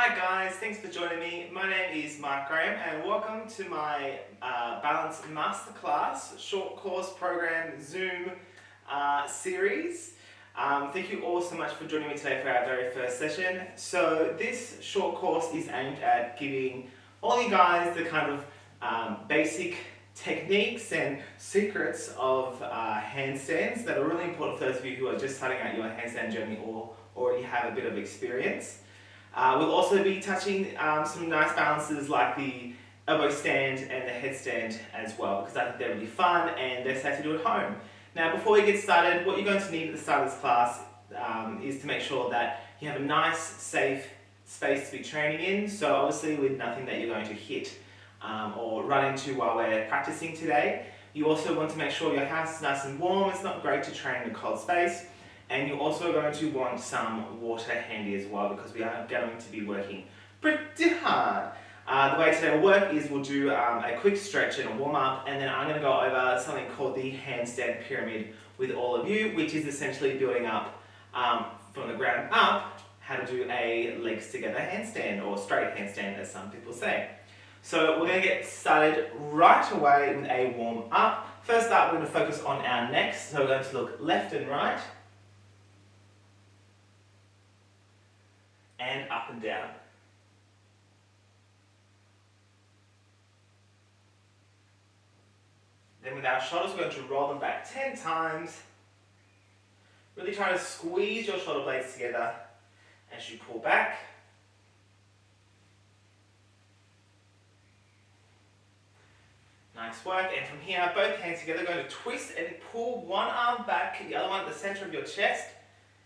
Hi guys, thanks for joining me. My name is Mark Graham and welcome to my Balance Masterclass short course program Zoom series. Thank you all so much for joining me today for our very first session. So this short course is aimed at giving all you guys the kind of basic techniques and secrets of handstands that are really important for those of you who are just starting out your handstand journey or already have a bit of experience. We'll also be touching some nice balances like the elbow stand and the headstand as well, because I think they're really fun and they're safe to do at home. Now before we get started, what you're going to need at the start of this class is to make sure that you have a nice safe space to be training in, so obviously with nothing that you're going to hit or run into while we're practicing today. You also want to make sure your house is nice and warm. It's not great to train in a cold space. And you're also going to want some water handy as well, because we are going to be working pretty hard. The way today will work is we'll do a quick stretch and a warm up, and then I'm going to go over something called the Handstand Pyramid with all of you, which is essentially building up from the ground up how to do a legs together handstand, or straight handstand as some people say. So we're going to get started right away with a warm up. First up, we're going to focus on our necks, so we're going to look left and right, and up and down. Then with our shoulders, we're going to roll them back 10 times. Really try to squeeze your shoulder blades together as you pull back. Nice work. And from here, both hands together, going to twist and pull one arm back, the other one at the center of your chest.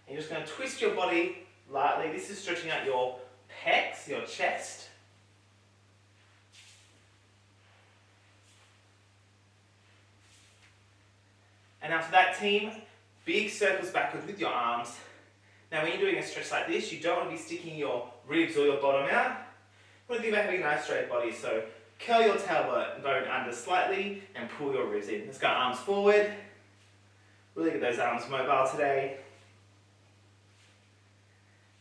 And you're just going to twist your body lightly. This is stretching out your pecs, your chest. And now for that team, big circles backwards with your arms. Now when you're doing a stretch like this, you don't want to be sticking your ribs or your bottom out. You want to think about having a nice straight body, so curl your tailbone under slightly and pull your ribs in. Let's go arms forward. Really get those arms mobile today.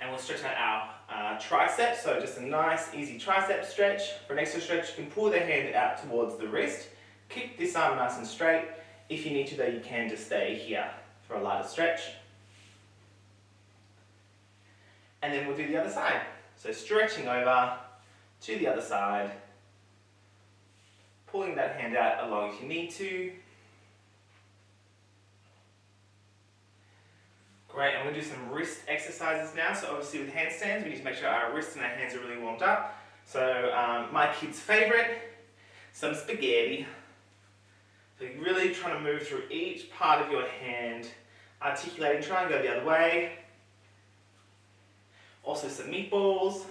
And we'll stretch out our triceps, so just a nice easy tricep stretch. For an extra stretch, you can pull the hand out towards the wrist. Keep this arm nice and straight. If you need to though, you can just stay here for a lighter stretch. And then we'll do the other side. So stretching over to the other side, pulling that hand out along if you need to. Great, I'm going to do some wrist exercises now. So obviously with handstands, we need to make sure our wrists and our hands are really warmed up. So my kid's favorite, some spaghetti. So you're really trying to move through each part of your hand, articulating, try and go the other way. Also some meatballs,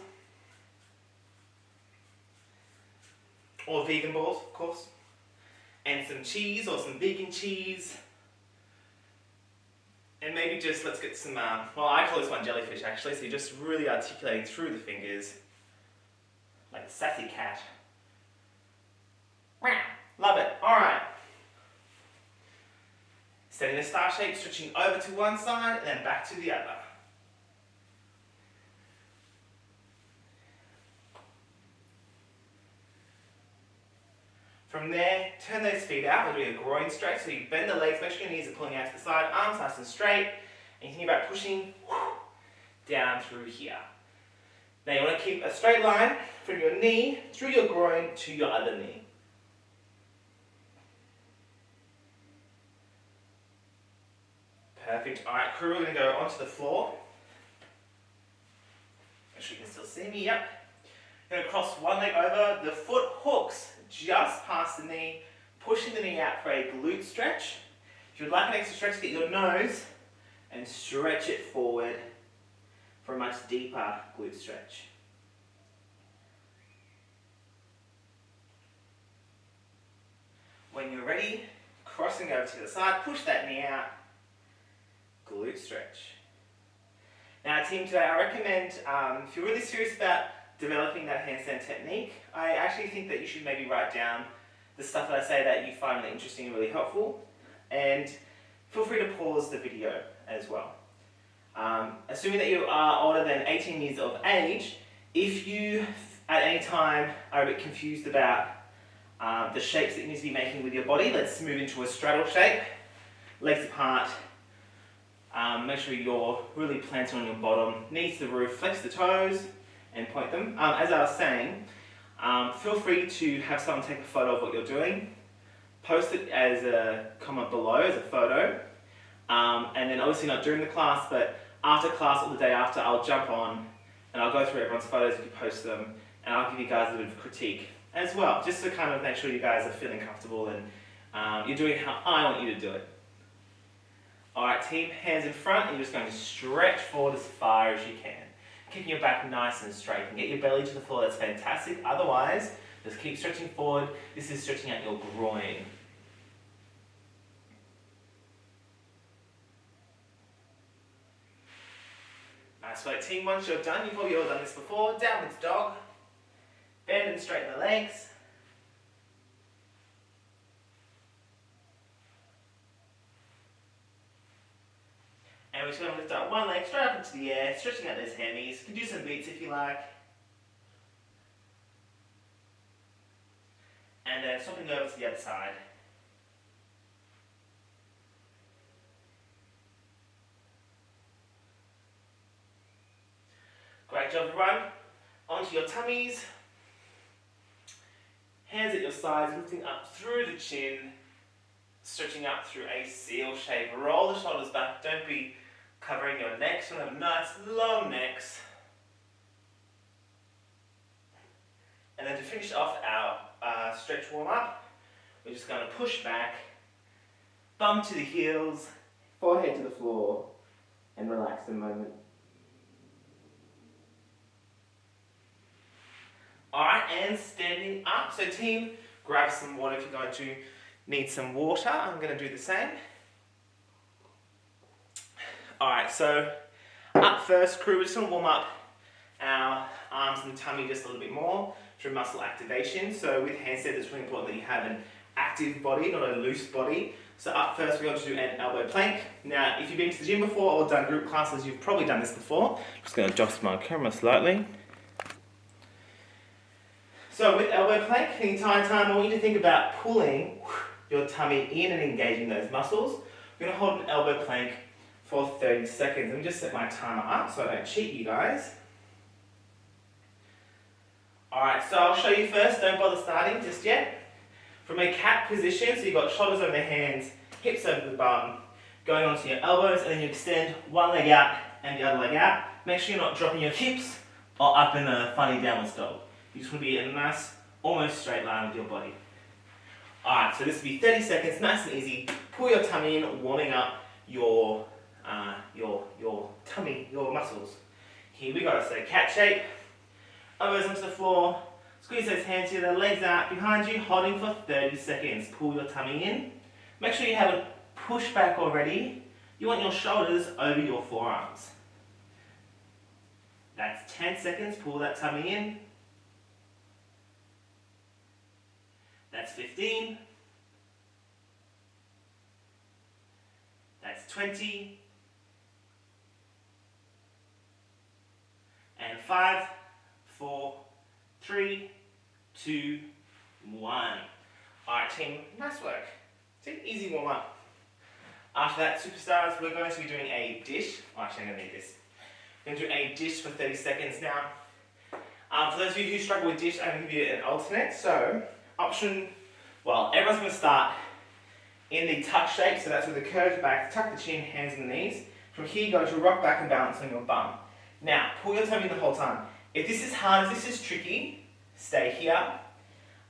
or vegan balls, of course, and some cheese or some vegan cheese. And maybe just, let's get some, well I call this one jellyfish actually, so you're just really articulating through the fingers, like a sassy cat. Love it, alright. Setting a star shape, stretching over to one side and then back to the other. From there, turn those feet out. We're doing a groin stretch, so you bend the legs, make sure your knees are pulling out to the side, arms nice and straight, and you think about pushing down through here. Now you want to keep a straight line from your knee through your groin to your other knee. Perfect. Alright, crew, we're going to go onto the floor. Make sure you can still see me, yep. Going to cross one leg over, the foot hooks just past the knee, pushing the knee out for a glute stretch. If you'd like an extra stretch, get your nose and stretch it forward for a much deeper glute stretch. When you're ready, crossing over to the side, push that knee out, glute stretch. Now team, today I recommend, if you're really serious about developing that handstand technique, I actually think that you should maybe write down the stuff that I say that you find really interesting and really helpful, and feel free to pause the video as well. Assuming that you are older than 18 years of age, If you at any time are a bit confused about the shapes that you need to be making with your body, let's move into a straddle shape. Legs apart. Make sure you're really planted on your bottom, knees to the roof, flex the toes and point them. As I was saying, feel free to have someone take a photo of what you're doing, post it as a comment below as a photo, and then obviously not during the class, but after class or the day after, I'll jump on and I'll go through everyone's photos if you post them, and I'll give you guys a bit of critique as well, just to kind of make sure you guys are feeling comfortable and you're doing how I want you to do it. Alright team, hands in front, and you're just going to stretch forward as far as you can. Keeping your back nice and straight. And get your belly to the floor, that's fantastic. Otherwise, just keep stretching forward. This is stretching out your groin. Nice work team, once you're done, you've probably all done this before. Downwards dog. Bend and straighten the legs. And we're just going to lift up one leg straight up into the air, stretching out those hammies. You can do some beats if you like. And then swapping over to the other side. Great job everyone. Onto your tummies. Hands at your sides, lifting up through the chin. Stretching up through a seal shape. Roll the shoulders back. Don't be covering your necks. You want to have nice long necks. And then to finish off our stretch warm up, we're just going to push back, bum to the heels, forehead to the floor, and relax a moment. Alright, and standing up. So team, grab some water if you're going to need some water. I'm going to do the same. Alright, so up first, crew, we're just going to warm up our arms and tummy just a little bit more through muscle activation. So with handstand, it's really important that you have an active body, not a loose body. So up first, we're going to do an elbow plank. Now, if you've been to the gym before or done group classes, you've probably done this before. I'm just going to adjust my camera slightly. So with elbow plank, the entire time, I want you to think about pulling your tummy in and engaging those muscles. We're going to hold an elbow plank for 30 seconds. Let me just set my timer up so I don't cheat you guys. Alright, so I'll show you first, don't bother starting just yet. From a cat position, so you've got shoulders over the hands, hips over the bum, going onto your elbows, and then you extend one leg out and the other leg out. Make sure you're not dropping your hips or up in a funny downwards dog. You just want to be in a nice, almost straight line with your body. Alright, so this will be 30 seconds, nice and easy. Pull your tummy in, warming up your tummy, your muscles. Here we go, so cat shape, elbows onto the floor, squeeze those hands together, legs out behind you, holding for 30 seconds. Pull your tummy in. Make sure you haven't pushed back already. You want your shoulders over your forearms. That's 10 seconds, pull that tummy in. That's 15. That's 20. And 5, 4, 3, 2, 1. Alright team, nice work. It's an easy warm up. After that, superstars, we're going to be doing a dish. Oh, actually, I'm going to need this. We're going to do a dish for 30 seconds now. For those of you who struggle with dish, I'm going to give you an alternate. So, option, well, everyone's going to start in the tuck shape. So that's with the curved back, tuck the chin, hands and the knees. From here, go to rock back and balance on your bum. Now, pull your tummy the whole time. If this is hard, if this is tricky, stay here.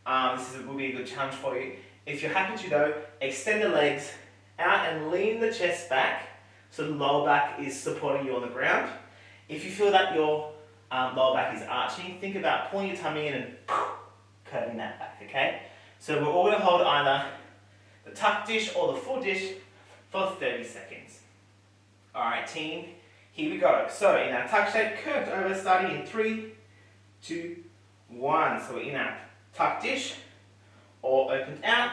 Will be a good challenge for you. If you're happy to though, extend the legs out and lean the chest back so the lower back is supporting you on the ground. If you feel that your lower back is arching, think about pulling your tummy in and curving that back, okay? So we're all going to hold either the tuck dish or the full dish for 30 seconds. Alright team, here we go. So in our tuck shape, curved over, starting in 3, 2, 1. So we're in our tuck dish or opened out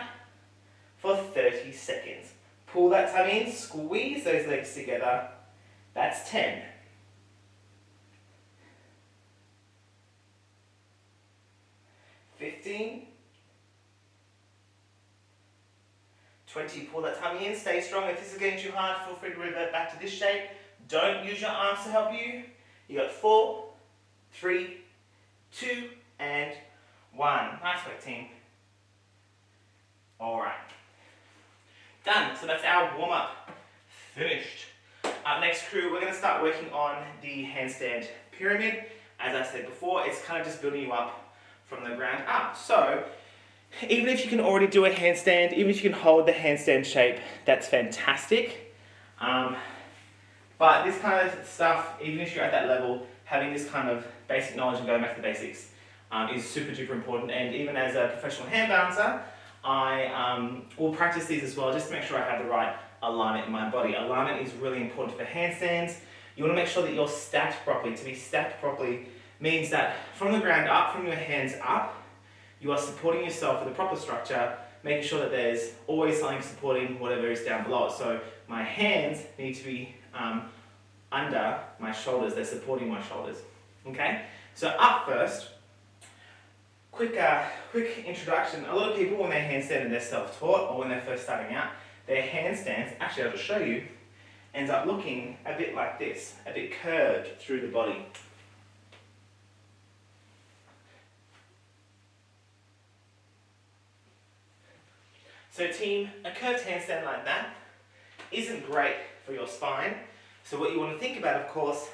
for 30 seconds. Pull that tummy in, squeeze those legs together. That's 10. 15, 20, pull that tummy in, stay strong. If this is getting too hard, feel free to revert back to this shape. Don't use your arms to help you. You got 4, 3, 2, and 1. Nice work, team. Alright. Done. So that's our warm-up. Finished. Up next, crew, we're going to start working on the handstand pyramid. As I said before, it's kind of just building you up from the ground up. So, even if you can already do a handstand, even if you can hold the handstand shape, that's fantastic. But this kind of stuff, even if you're at that level, having this kind of basic knowledge and going back to the basics is super duper important. And even as a professional hand balancer, I will practice these as well just to make sure I have the right alignment in my body. Alignment is really important for handstands. You want to make sure that you're stacked properly. To be stacked properly means that from the ground up, from your hands up, you are supporting yourself with a proper structure, making sure that there's always something supporting whatever is down below. So my hands need to be under my shoulders. They're supporting my shoulders. Okay? So up first, quick introduction. A lot of people, when they handstand and they're self-taught or when they're first starting out, their handstands, actually I'll just show you, ends up looking a bit like this, a bit curved through the body. So team, a curved handstand like that isn't great for your spine. So what you want to think about, of course,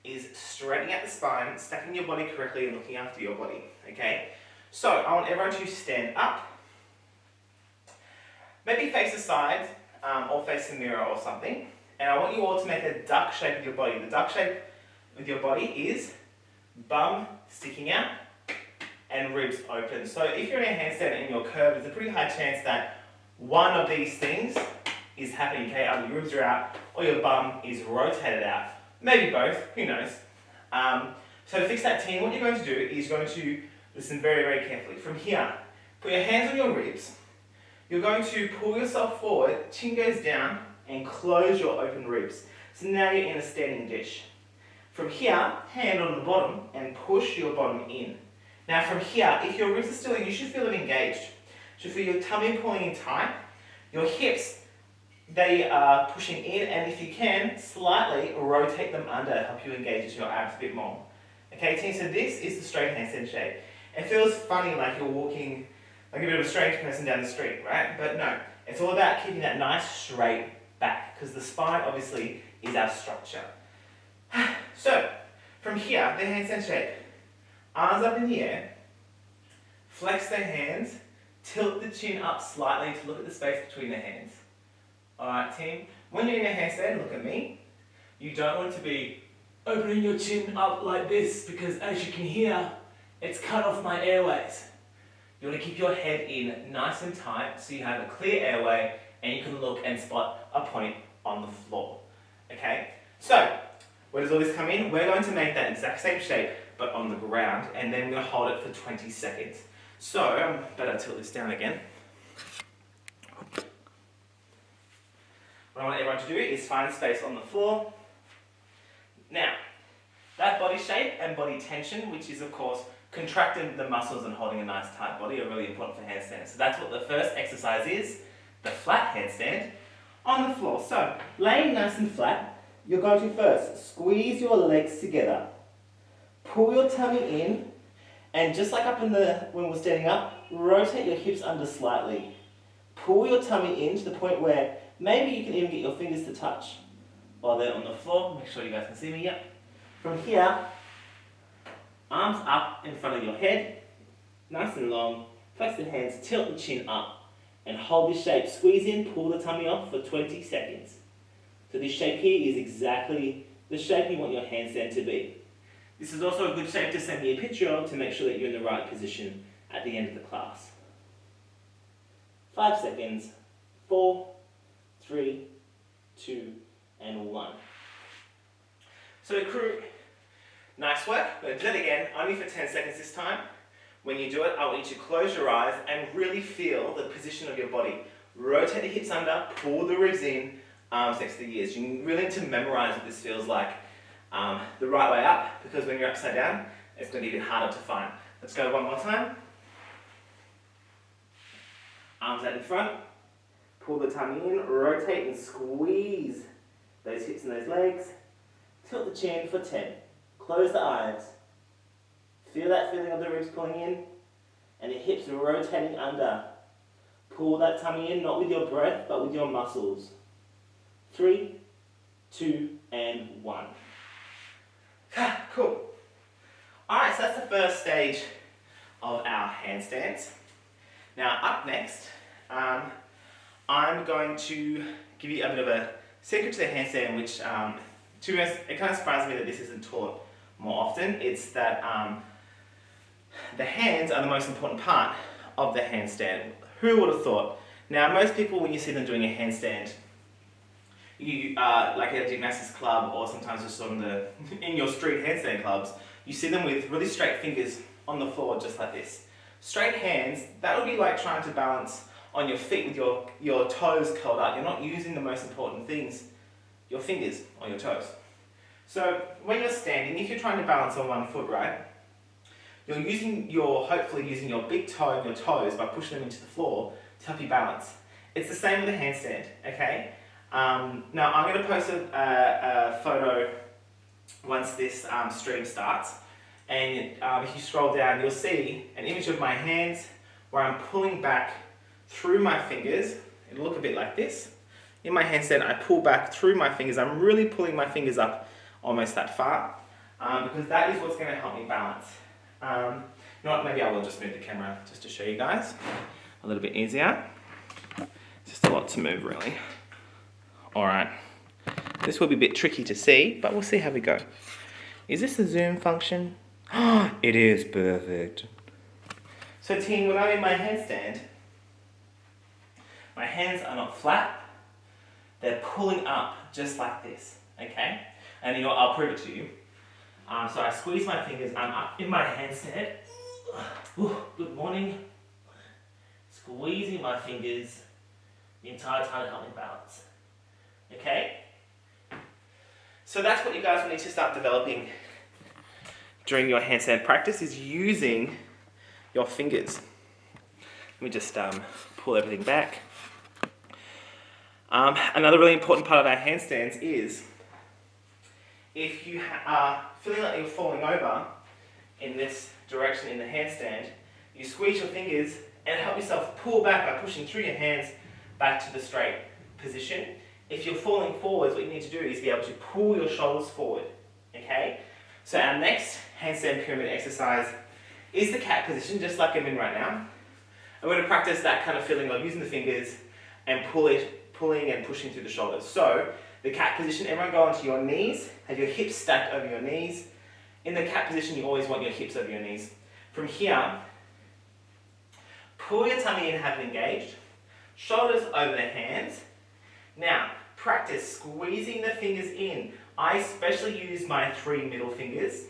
is straightening out the spine, stacking your body correctly and looking after your body, okay? So I want everyone to stand up, maybe face the side or face the mirror or something, and I want you all to make a duck shape with your body. The duck shape with your body is bum sticking out and ribs open. So if you're in a handstand and you're curved, there's a pretty high chance that one of these things is happening, okay? Either your ribs are out or your bum is rotated out. Maybe both, who knows? So to fix that, team, what you're going to do is you're going to listen very, very carefully. From here, put your hands on your ribs. You're going to pull yourself forward, chin goes down, and close your open ribs. So now you're in a standing dish. From here, hand on the bottom and push your bottom in. Now from here, if your ribs are still in, you should feel them engaged. You should feel your tummy pulling in tight. Your hips, they are pushing in, and if you can, slightly rotate them under to help you engage your abs a bit more. Okay, team, so this is the straight handstand shape. It feels funny like you're walking like a bit of a strange person down the street, right? But no, it's all about keeping that nice straight back, because the spine obviously is our structure. So, from here, the handstand shape. Arms up in the air, flex their hands, tilt the chin up slightly to look at the space between the hands. Alright team, when you're in a handstand, look at me. You don't want to be opening your chin up like this, because as you can hear, it's cut off my airways. You want to keep your head in nice and tight so you have a clear airway and you can look and spot a point on the floor. Okay, so where does all this come in? We're going to make that exact same shape but on the ground, and then we're going to hold it for 20 seconds. So, better tilt this down again. What I want everyone to do is find space on the floor. Now, that body shape and body tension, which is of course contracting the muscles and holding a nice tight body, are really important for handstands. So that's what the first exercise is, the flat handstand on the floor. So, laying nice and flat, you're going to first squeeze your legs together. Pull your tummy in, and just like when we're standing up, rotate your hips under slightly. Pull your tummy in to the point where maybe you can even get your fingers to touch while they're on the floor. Make sure you guys can see me, yep. From here, arms up in front of your head, nice and long, flex the hands, tilt the chin up, and hold this shape. Squeeze in, pull the tummy off for 20 seconds. So this shape here is exactly the shape you want your handstand to be. This is also a good shape to send me a picture of to make sure that you're in the right position at the end of the class. 5 seconds. 4, 3, 2, and 1. So crew, nice work. We're going to do that again, only for 10 seconds this time. When you do it, I want you to close your eyes and really feel the position of your body. Rotate the hips under, pull the ribs in, arms next to the ears. You really need to memorize what this feels like the right way up, because when you're upside down, it's going to be a bit harder to find. Let's go one more time. arms out in front. Pull the tummy in, rotate and squeeze those hips and those legs. Tilt the chin for 10. Close the eyes. Feel that feeling of the ribs pulling in and the hips rotating under. Pull that tummy in, not with your breath, but with your muscles. 3, 2, and 1. Cool. Alright, so that's the first stage of our handstands. Now up next, I'm going to give you a bit of a secret to the handstand, which to be honest, it kind of surprises me that this isn't taught more often. It's that the hands are the most important part of the handstand. Who would have thought? Now most people, when you see them doing a handstand, you like at a gymnastics club or sometimes just on the in your street handstand clubs, you see them with really straight fingers on the floor just like this. Straight hands, that would be like trying to balance on your feet with your toes curled up. You're not using the most important things, your fingers or your toes. So when you're standing, if you're trying to balance on one foot, right, you're hopefully using your big toe and your toes by pushing them into the floor to help you balance. It's the same with a handstand, okay? Now I'm going to post a photo once this stream starts, and if you scroll down you'll see an image of my hands where I'm pulling back through my fingers. It'll look a bit like this. In my handstand I pull back through my fingers. I'm really pulling my fingers up almost that far because that is what's going to help me balance. You know what, maybe I will just move the camera just to show you guys a little bit easier. It's just a lot to move really. Alright, this will be a bit tricky to see, but we'll see how we go. Is this the zoom function? Oh, it is perfect. So team, when I'm in my handstand, my hands are not flat, they're pulling up just like this, okay? And you know what, I'll prove it to you. So I squeeze my fingers, I'm up in my handstand. Ooh, good morning. Squeezing my fingers the entire time to help me balance. Okay? So that's what you guys will need to start developing during your handstand practice, is using your fingers. Let me just pull everything back. Another really important part of our handstands is if you are feeling like you're falling over in this direction in the handstand, you squeeze your fingers and help yourself pull back by pushing through your hands back to the straight position. If you're falling forwards, what you need to do is be able to pull your shoulders forward, okay? So our next handstand pyramid exercise is the cat position, just like I'm in right now. And we're going to practice that kind of feeling of using the fingers and pulling and pushing through the shoulders. So the cat position, everyone go onto your knees, have your hips stacked over your knees. In the cat position, you always want your hips over your knees. From here, pull your tummy in, have it engaged, shoulders over the hands. Now, practice squeezing the fingers in. I especially use my 3 middle fingers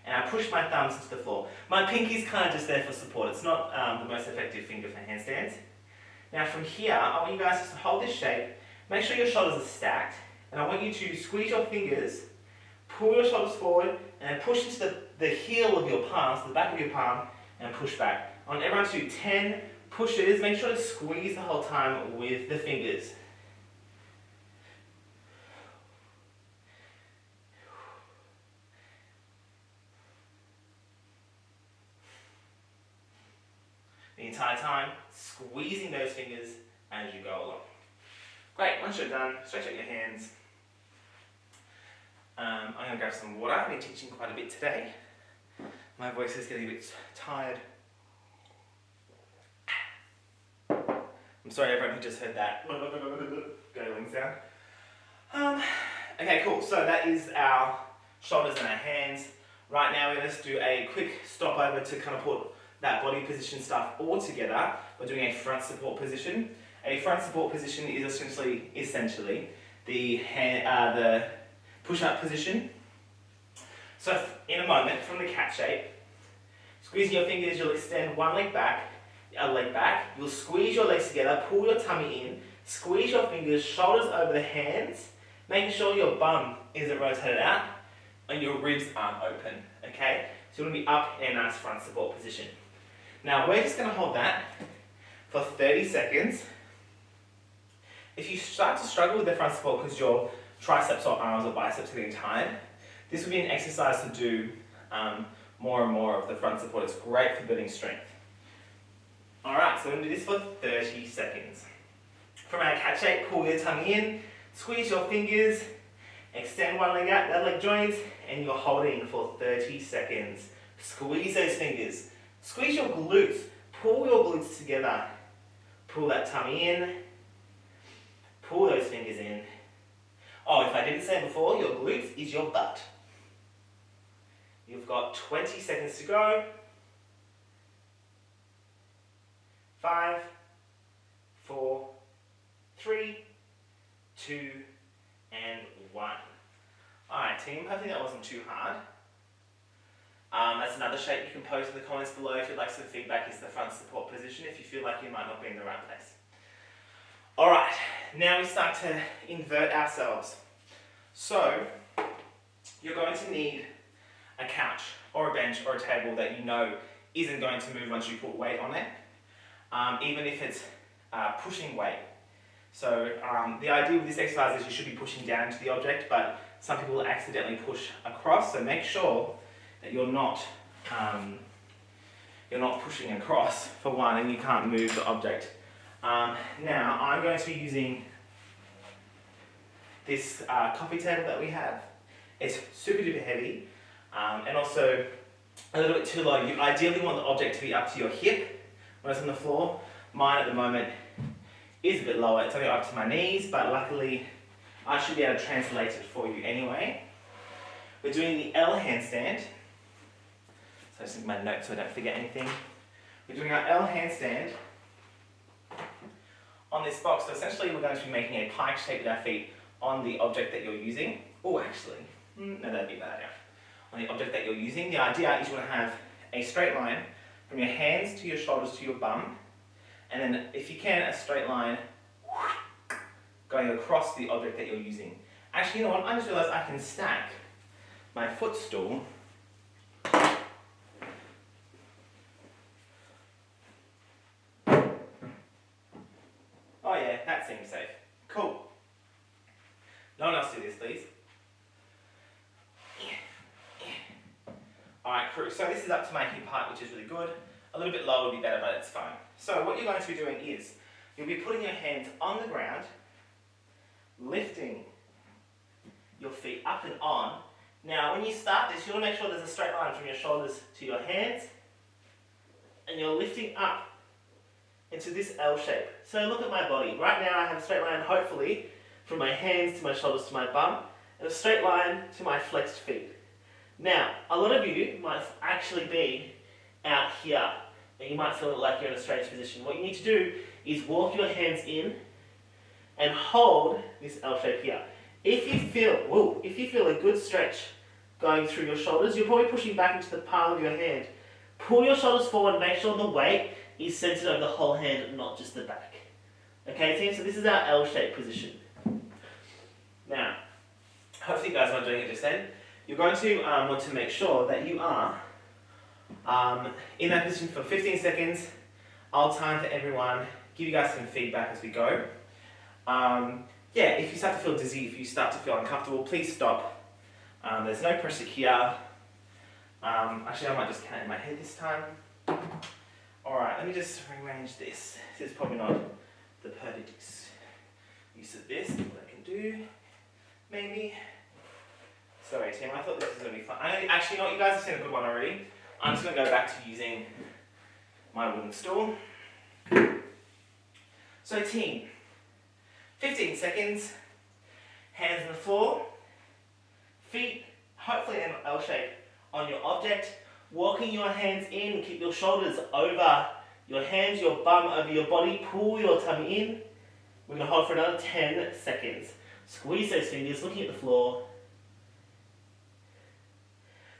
and I push my thumbs into the floor. My pinky's kind of just there for support. It's not the most effective finger for handstands. Now from here, I want you guys just to hold this shape, make sure your shoulders are stacked, and I want you to squeeze your fingers, pull your shoulders forward, and then push into the heel of your palm, so the back of your palm, and push back. I want everyone to do 10 pushes. Make sure to squeeze the whole time with the fingers. The entire time, squeezing those fingers as you go along. Great, once you're done, stretch out your hands. I'm going to grab some water. I've been teaching quite a bit today. My voice is getting a bit tired. I'm sorry everyone who just heard that gurgling sound. Okay, cool. So that is our shoulders and our hands. Right now we're going to do a quick stopover to kind of put that body position stuff all together. We're doing a front support position. A front support position is essentially the push-up position. So in a moment, from the cat shape, squeezing your fingers, you'll extend one leg back, you'll squeeze your legs together, pull your tummy in, squeeze your fingers, shoulders over the hands, making sure your bum isn't rotated out and your ribs aren't open, okay? So you want to be up in a nice front support position. Now we're just going to hold that for 30 seconds. If you start to struggle with the front support because your triceps or arms or biceps are getting tired, this would be an exercise to do more and more of the front support. It's great for building strength. Alright, so we're going to do this for 30 seconds. From our cat shape, pull your tummy in, squeeze your fingers, extend one leg out, the other leg joins, and you're holding for 30 seconds. Squeeze those fingers. Squeeze your glutes. Pull your glutes together. Pull that tummy in. Pull those fingers in. Oh, if I didn't say before, your glutes is your butt. You've got 20 seconds to go. 5, 4, 3, 2, and 1. Alright team, hopefully that wasn't too hard. That's another shape you can post in the comments below if you'd like some feedback. Is the front support position if you feel like you might not be in the right place. Alright, now we start to invert ourselves. So, you're going to need a couch or a bench or a table that you know isn't going to move once you put weight on it, even if it's pushing weight. So the idea with this exercise is you should be pushing down into the object, but some people will accidentally push across, so make sure that you're not pushing across for one and you can't move the object. Now I'm going to be using this coffee table that we have. It's super duper heavy and also a little bit too low. You ideally want the object to be up to your hip when it's on the floor. Mine at the moment is a bit lower. It's only up to my knees, but luckily I should be able to translate it for you anyway. We're doing the L handstand. So I just need my notes so I don't forget anything. We're doing our L handstand on this box. So essentially we're going to be making a pike shape with our feet on the object that you're using. Oh, actually, no, that'd be a bad idea. On the object that you're using, the idea is you want to have a straight line from your hands to your shoulders to your bum, and then if you can, a straight line going across the object that you're using. Actually, you know what, I just realised I can stack my footstool Oh yeah, that seems safe. Cool. No one else do this, please. Alright, crew, so this is up to my hip height, which is really good. A little bit lower would be better, but it's fine. So what you're going to be doing is, you'll be putting your hands on the ground, lifting your feet up and on. Now, when you start this, you want to make sure there's a straight line from your shoulders to your hands, and you're lifting up into this L shape. So look at my body. Right now I have a straight line, hopefully, from my hands to my shoulders to my bum, and a straight line to my flexed feet. Now, a lot of you might actually be out here, and you might feel like you're in a strange position. What you need to do is walk your hands in and hold this L shape here. If you feel a good stretch going through your shoulders, you're probably pushing back into the palm of your hand. Pull your shoulders forward, make sure the weight is centered over the whole hand, not just the back. Okay team, so this is our L shape position. Now, hopefully you guys are doing it just then. You're going to want to make sure that you are in that position for 15 seconds. I'll time for everyone, give you guys some feedback as we go. Yeah, if you start to feel dizzy, if you start to feel uncomfortable, please stop. There's no pressure here. Actually, I might just count in my head this time. Alright, let me just rearrange this. This is probably not the perfect use of this, what I can do, maybe. Sorry team, I thought this was going to be fun. Actually, you know what, you guys have seen a good one already. I'm just going to go back to using my wooden stool. So team, 15 seconds, hands on the floor, feet hopefully in an L shape on your object, walking your hands in, keep your shoulders over your hands, your bum over your body, pull your tummy in. We're going to hold for another 10 seconds. Squeeze those fingers, looking at the floor.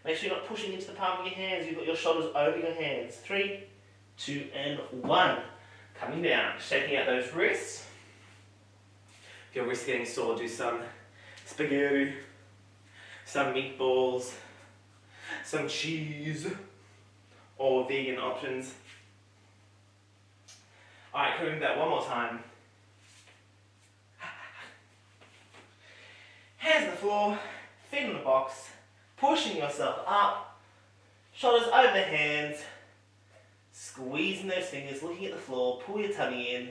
Make sure you're not pushing into the palm of your hands, you've got your shoulders over your hands. 3, 2, and 1. Coming down, shaking out those wrists. If your wrists are getting sore, do some spaghetti, some meatballs, some cheese, or vegan options. Alright, can we do that one more time? Hands on the floor, feet on the box, pushing yourself up, shoulders over the hands, squeezing those fingers, looking at the floor, pull your tummy in.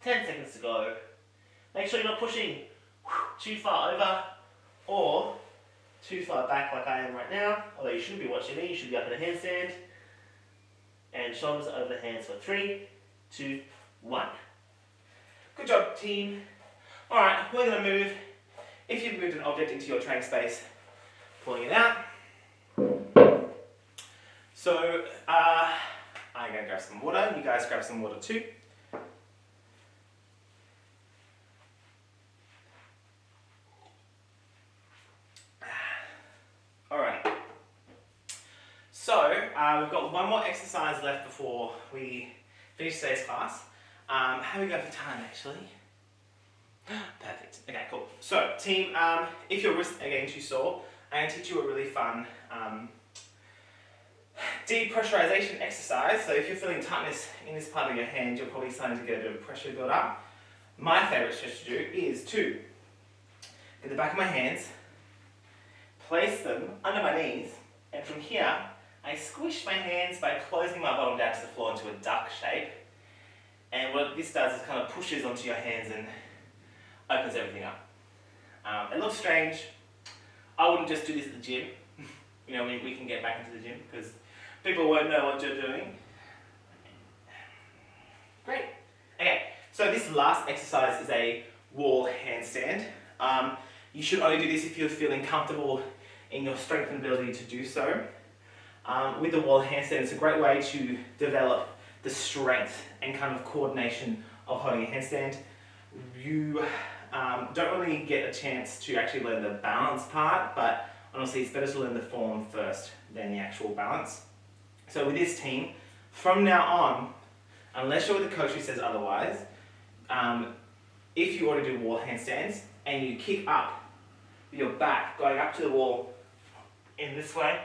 10 seconds to go. Make sure you're not pushing too far over or too far back like I am right now, although you shouldn't be watching me, you should be up in a handstand. And shoulders over the hands for 3, 2, 1. Good job, team. Alright, we're going to move, if you've moved an object into your training space, pulling it out. So, I'm going to grab some water, you guys grab some water too. Alright, so we've got one more exercise left before we finish today's class. How are we going for time actually? Perfect. Okay, cool. So, team, if your wrists are getting too sore, I'm going to teach you a really fun depressurization exercise. So if you're feeling tightness in this part of your hand, you're probably starting to get a bit of pressure build up. My favourite stretch to do is to get the back of my hands, place them under my knees, and from here, I squish my hands by closing my bottom down to the floor into a duck shape. And what this does is kind of pushes onto your hands and opens everything up. It looks strange. I wouldn't just do this at the gym. You know, we can get back into the gym because people won't know what you're doing. Great. Okay, so this last exercise is a wall handstand. You should only do this if you're feeling comfortable in your strength and ability to do so. With the wall handstand, it's a great way to develop the strength and kind of coordination of holding a handstand. You don't really get a chance to actually learn the balance part, but honestly it's better to learn the form first than the actual balance. So with this team, from now on, unless you're with a coach who says otherwise, if you want to do wall handstands and you kick up with your back going up to the wall in this way,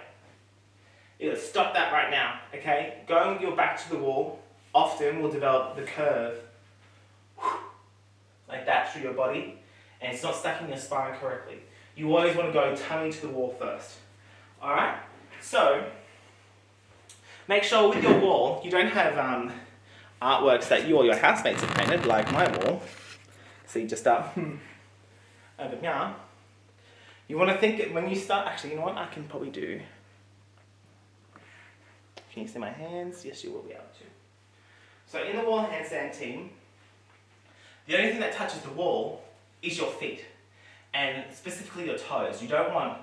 you gotta stop that right now, okay? Going with your back to the wall often will develop the curve like that through your body, and it's not stacking your spine correctly. You always want to go tummy to the wall first. Alright? So, make sure with your wall, you don't have artworks that you or your housemates have painted, like my wall. See, just up over here. You want to think that when you start, actually, you know what I can probably do? Can you see my hands? Yes, you will be able to. So in the wall handstand team, the only thing that touches the wall is your feet, and specifically your toes. You don't want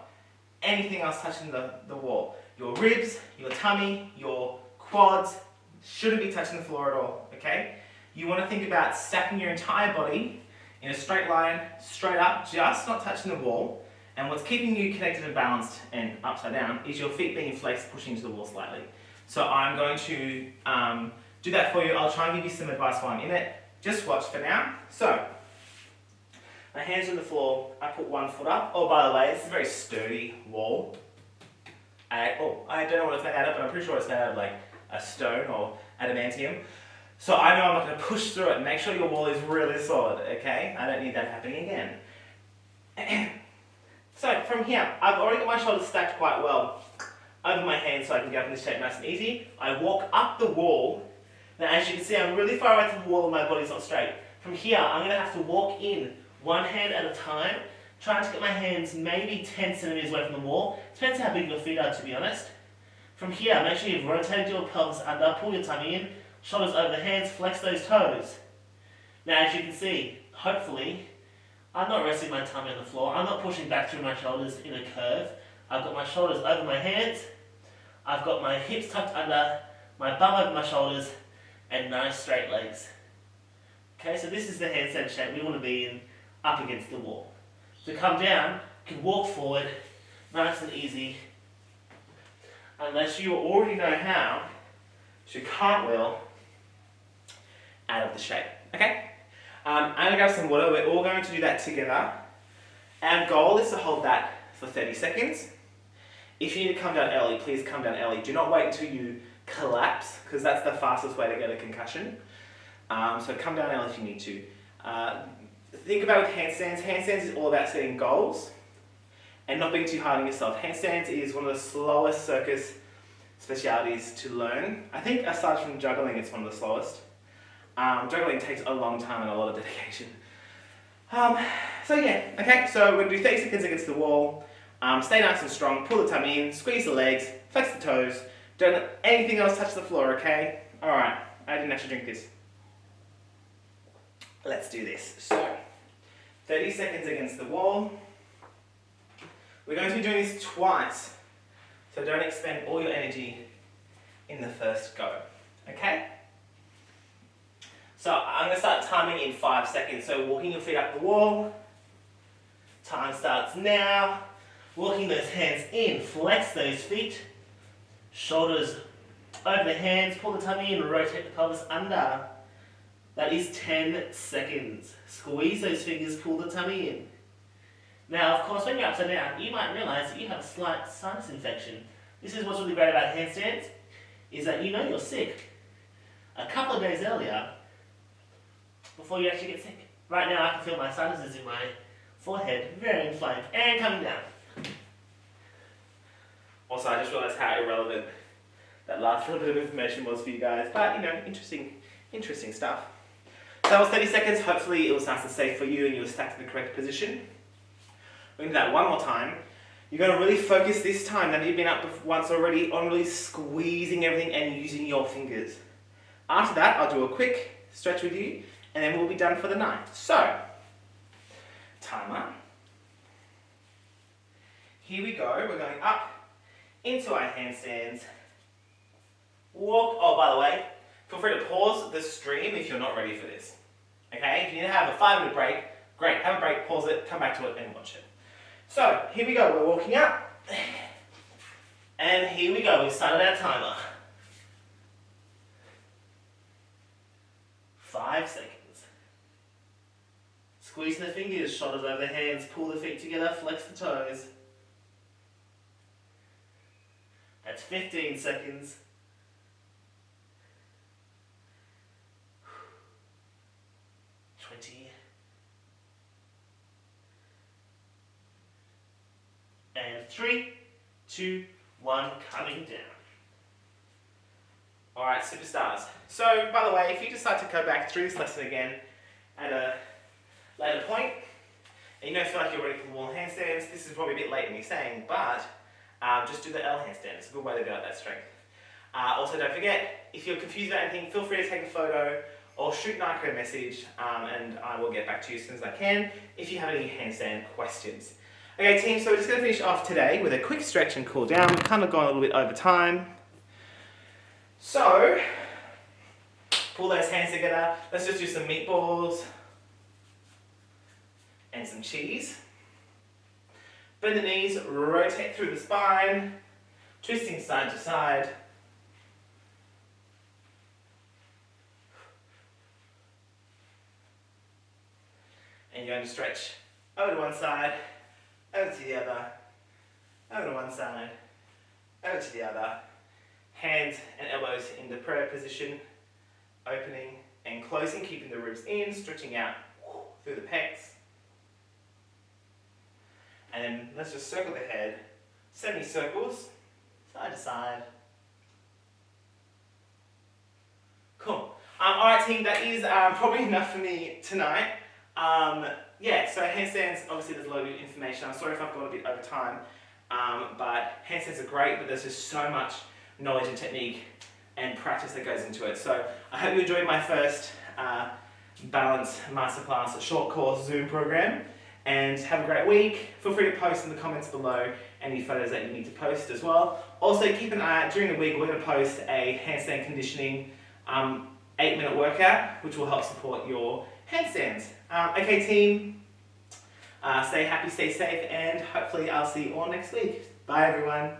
anything else touching the wall. Your ribs, your tummy, your quads shouldn't be touching the floor at all, okay? You want to think about stacking your entire body in a straight line, straight up, just not touching the wall. And what's keeping you connected and balanced and upside down is your feet being flexed, pushing into the wall slightly. So I'm going to do that for you. I'll try and give you some advice while I'm in it. Just watch for now. So, my hands on the floor, I put one foot up. Oh, by the way, this is a very sturdy wall. I don't know what it's made out of, but I'm pretty sure it's made out of like a stone or adamantium. So I know I'm not going to push through it. Make sure your wall is really solid, okay? I don't need that happening again. So from here, I've already got my shoulders stacked quite well over my hands so I can get up in this shape nice and easy. I walk up the wall. Now as you can see, I'm really far away from the wall and my body's not straight. From here, I'm going to have to walk in one hand at a time, trying to get my hands maybe 10 centimeters away from the wall. Depends how big your feet are, to be honest. From here, make sure you've rotated your pelvis under, pull your tummy in, shoulders over the hands, flex those toes. Now as you can see, hopefully, I'm not resting my tummy on the floor. I'm not pushing back through my shoulders in a curve. I've got my shoulders over my hands. I've got my hips tucked under, my bum over my shoulders, and nice straight legs. Okay, so this is the handstand shape we want to be in, up against the wall. To come down, you can walk forward, nice and easy. Unless you already know how to cartwheel out of the shape. Okay? I'm going to grab some water. We're all going to do that together. Our goal is to hold that for 30 seconds. If you need to come down early, please come down early. Do not wait until you collapse, because that's the fastest way to get a concussion. So come down now if you need to. Think about with handstands. Handstands is all about setting goals and not being too hard on yourself. Handstands is one of the slowest circus specialities to learn. I think aside from juggling, it's one of the slowest. Juggling takes a long time and a lot of dedication. So yeah, okay, so we're going to do 30 seconds against the wall. Stay nice and strong, pull the tummy in, squeeze the legs, flex the toes. Don't let anything else touch the floor, okay? Alright, I didn't actually drink this. Let's do this. So, 30 seconds against the wall. We're going to be doing this twice. So don't expend all your energy in the first go, okay? So I'm going to start timing in 5 seconds. So walking your feet up the wall. Time starts now. Walking those hands in, flex those feet. Shoulders over the hands, pull the tummy in, rotate the pelvis under. That is 10 seconds. Squeeze those fingers, pull the tummy in. Now, of course, when you're upside down, you might realize that you have a slight sinus infection. This is what's really great about handstands, is that you know you're sick a couple of days earlier before you actually get sick. Right now, I can feel my sinuses in my forehead, very inflamed, and coming down. Also, I just realized how irrelevant that last little bit of information was for you guys, but you know, interesting stuff. So that was 30 seconds. Hopefully it was nice and safe for you and you were stacked in the correct position. We're going to do that one more time. You're going to really focus this time, now that you've been up once already, on really squeezing everything and using your fingers. After that, I'll do a quick stretch with you and then we'll be done for the night. So, timer. Here we go. We're going up into our handstands. Walk. Oh, by the way, feel free to pause the stream if you're not ready for this. Okay? If you need to have a 5-minute break, great. Have a break, pause it, come back to it and watch it. So, here we go. We're walking up. And here we go. We've started our timer. 5 seconds. Squeeze the fingers, shoulders over the hands, pull the feet together, flex the toes. That's 15 seconds. 20. And 3, 2, 1, coming down. Alright, superstars. So, by the way, if you decide to go back through this lesson again at a later point, and you don't feel like you're ready for the wall handstands, this is probably a bit late in me saying, but just do the L handstand. It's a good way to build that strength. Also, don't forget, if you're confused about anything, feel free to take a photo or shoot NICA a message, and I will get back to you as soon as I can if you have any handstand questions. Okay, team, so we're just going to finish off today with a quick stretch and cool down. We've kind of gone a little bit over time. So, pull those hands together. Let's just do some meatballs and some cheese. Bend the knees, rotate through the spine, twisting side to side. And you're going to stretch over to one side, over to the other, over to one side, over to the other. Hands and elbows in the prayer position, opening and closing, keeping the ribs in, stretching out through the pecs. And then let's just circle the head, semicircles, side to side. Cool. Alright team, that is probably enough for me tonight. Yeah, so handstands, obviously there's a lot of information. I'm sorry if I've gone a bit over time, but handstands are great, but there's just so much knowledge and technique and practice that goes into it. So I hope you enjoyed my first balance masterclass short course Zoom program, and have a great week. Feel free to post in the comments below any photos that you need to post as well. Also keep an eye out, during the week we're going to post a handstand conditioning 8-minute workout which will help support your handstands. Okay team, stay happy, stay safe, and hopefully I'll see you all next week. Bye everyone.